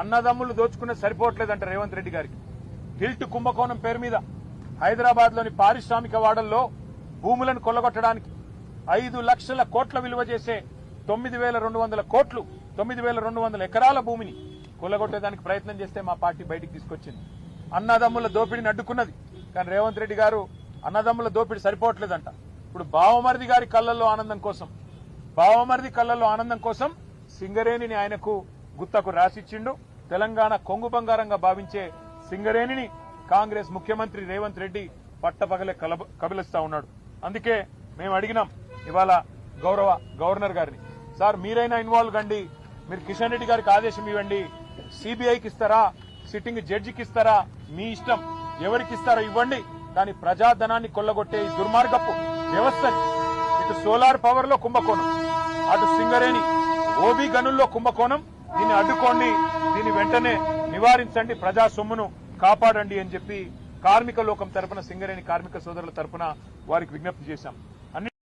అన్నదమ్ములు దోచుకునే సరిపోవట్లేదంట రేవంత్ రెడ్డి గారికి. హిల్ట్ కుంభకోణం పేరు మీద హైదరాబాద్ లోని పారిశ్రామిక వాడల్లో భూములను కొల్లగొట్టడానికి 5 లక్షల కోట్ల విలువ చేసే 9,200 కోట్లు 9,200 ఎకరాల భూమిని కొల్లగొట్టేదానికి ప్రయత్నం చేస్తే మా పార్టీ బయటికి తీసుకొచ్చింది. అన్నదమ్ముల దోపిడిని అడ్డుకున్నది. కానీ రేవంత్ రెడ్డి గారు అన్నదమ్ముల దోపిడి సరిపోవట్లేదంట. ఇప్పుడు బావమరిది గారి కళ్లలో ఆనందం కోసం సింగరేణిని ఆయనకు గుత్తకు రాసిచ్చిండు. తెలంగాణ కొంగు బంగారంగా భావించే సింగరేణిని కాంగ్రెస్ ముఖ్యమంత్రి రేవంత్ రెడ్డి పట్టపగలే కబలిస్తా ఉన్నాడు. అందుకే మేము అడిగినాం ఇవాళ గౌరవ గవర్నర్ గారిని, సార్ మీరైనా ఇన్వాల్వ్ కండి, మీరు కిషన్ రెడ్డి గారికి ఆదేశం ఇవ్వండి, సిబిఐకి ఇస్తారా, సిట్టింగ్ జడ్జికి ఇస్తారా, మీ ఇష్టం, ఎవరికి ఇస్తారో ఇవ్వండి, కానీ ప్రజాధనాన్ని కొల్లగొట్టే ఈ దుర్మార్గపు వ్యవస్థని, ఇటు సోలార్ పవర్ లో కుంభకోణం, అటు సింగరేణి ఓబీ గనుల్లో కుంభకోణం, దీన్ని అడ్డుకోండి, దీన్ని వెంటనే నివారించండి, ప్రజా సొమ్మును కాపాడండి అని చెప్పి కార్మిక లోకం తరపున సింగరేణి కార్మిక సోదరుల తరపున వారికి విజ్ఞప్తి చేశాం.